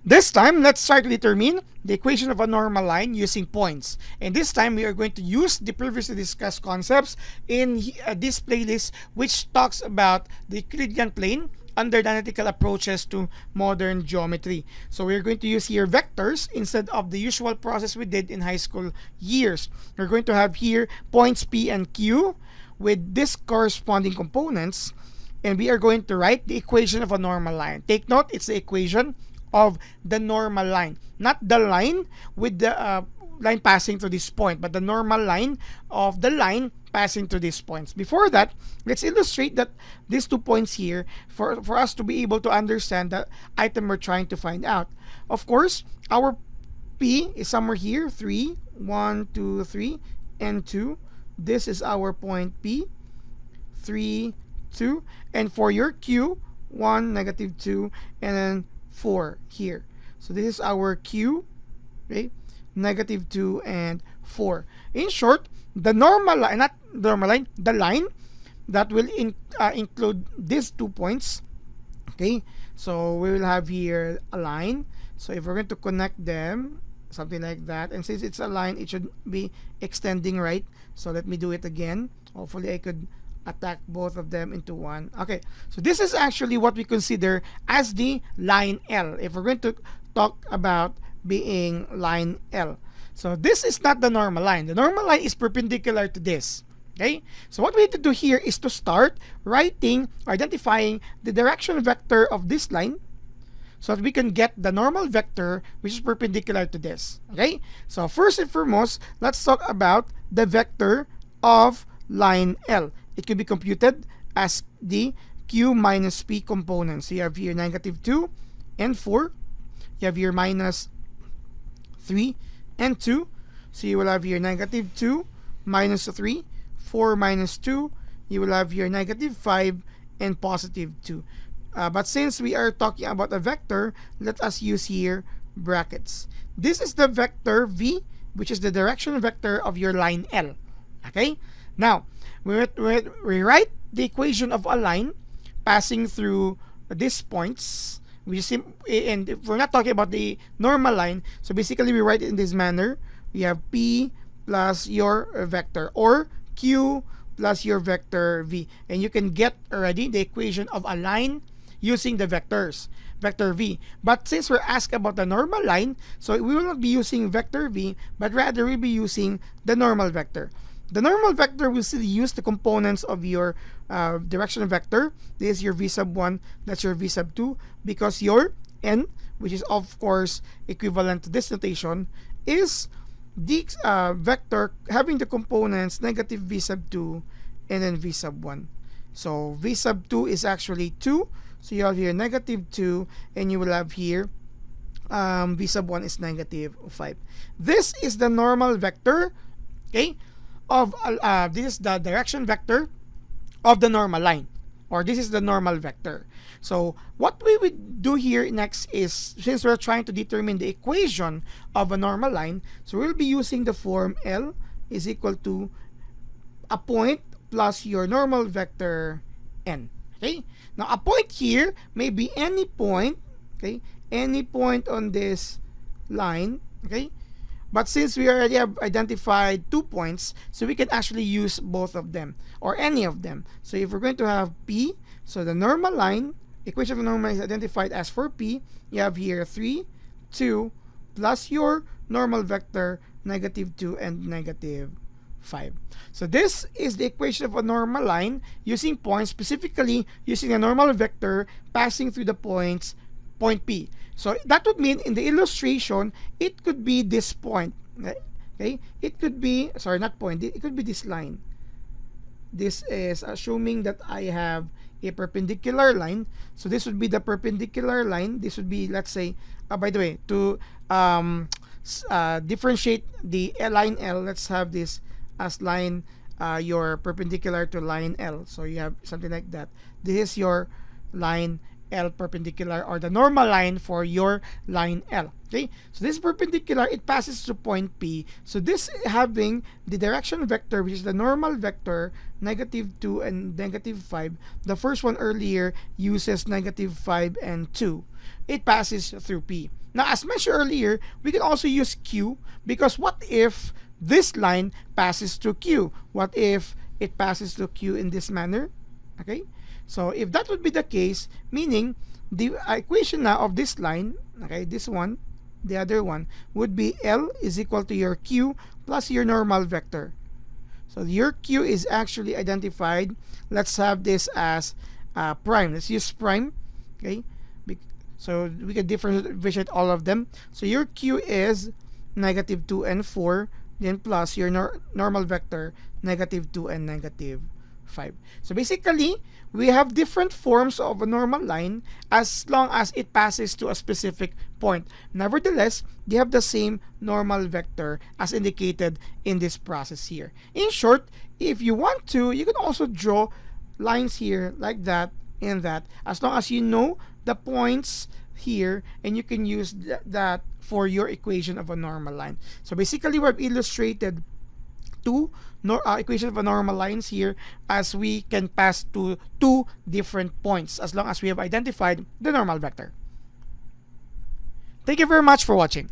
This time, let's try to determine the equation of a normal line using points. And this time, we are going to use the previously discussed concepts in this playlist, which talks about the Euclidean plane under the analytical approaches to modern geometry. So we're going to use here vectors instead of the usual process we did in high school years. We're going to have here points P and Q with this corresponding components, and we are going to write the equation of a normal line. Take note, it's the equation of the normal line, not the line with the line passing through this point, but the normal line of the line passing through these points. Before that, let's illustrate that these 2 points here for us to be able to understand the item we're trying to find out. Of course, our P is somewhere here, 3, 1, 2, 3, and 2. This is our point P, 3, 2. And for your Q, 1, negative 2, and then 4 here. So this is our Q, okay? Negative 2 and 4. In short, the normal line, not the normal line, the line that will include these 2 points, okay? So we will have here a line. So if we're going to connect them, something like that, and since it's a line, it should be extending, right? So let me do it again. Hopefully I could attack both of them into one. Okay, so this is actually what we consider as the line L, if we're going to talk about being line L. So this is not the normal line. The normal line is perpendicular to this. Okay, so what we need to do here is to start writing, identifying the direction vector of this line so that we can get the normal vector which is perpendicular to this. Okay, so first and foremost, let's talk about the vector of line L. It could be computed as the Q minus P components. So you have here negative 2 and 4. You have here minus 3 and 2. So you will have here negative 2 minus 3, 4 minus 2. You will have here negative 5 and positive 2. But since we are talking about a vector, let us use here brackets. This is the vector V, which is the direction vector of your line L. Okay? Now, we write the equation of a line passing through these points. And if we're not talking about the normal line, so basically we write it in this manner. We have P plus your vector, or Q plus your vector V. And you can get already the equation of a line using the vectors, vector V. But since we're asked about the normal line, so we will not be using vector V, but rather we'll be using the normal vector. The normal vector will still use the components of your direction vector. This is your V sub 1, that's your V sub 2, because your N, which is of course equivalent to this notation, is the vector having the components negative V sub 2 and then V sub 1. So V sub 2 is actually 2. So you have here negative 2, and you will have here V sub 1 is negative 5. This is the normal vector, okay, of this is the direction vector of the normal line, or this is the normal vector. So what we would do here next is, since we're trying to determine the equation of a normal line, so we'll be using the form L is equal to a point plus your normal vector N. Okay, now a point here may be any point, okay, any point on this line, okay. But since we already have identified 2 points, so we can actually use both of them or any of them. So if we're going to have P, so the normal line, equation of the normal line is identified as for P, you have here 3, 2, plus your normal vector, negative 2 and negative 5. So this is the equation of a normal line using points, specifically using a normal vector passing through the points, point P. So that would mean in the illustration, it could be this point. Okay, it could be, sorry, not point, it could be this line. This is assuming that I have a perpendicular line. So this would be the perpendicular line. This would be, let's say, by the way, to differentiate the line L, let's have this as line your perpendicular to line L. So you have something like that. This is your line L perpendicular, or the normal line for your line L. Okay, so this perpendicular, it passes to point P. So this having the direction vector, which is the normal vector, negative 2 and negative 5. The first one earlier uses negative 5 and 2. It passes through P. Now, as mentioned earlier, we can also use Q, because what if this line passes through Q? What if it passes through Q in this manner? Okay, so if that would be the case, meaning the equation now of this line, okay, this one, the other one, would be L is equal to your Q plus your normal vector. So your Q is actually identified. Let's have this as prime. Let's use prime. Okay, so we can differentiate all of them. So your Q is negative 2 and 4, then plus your normal vector negative 2 and negative 5. So basically, we have different forms of a normal line as long as it passes to a specific point. Nevertheless, they have the same normal vector as indicated in this process here. In short, if you want to, you can also draw lines here like that and that, as long as you know the points here, and you can use that for your equation of a normal line. So basically, we've illustrated two equation of a normal lines here, as we can pass to two different points as long as we have identified the normal vector. Thank you very much for watching.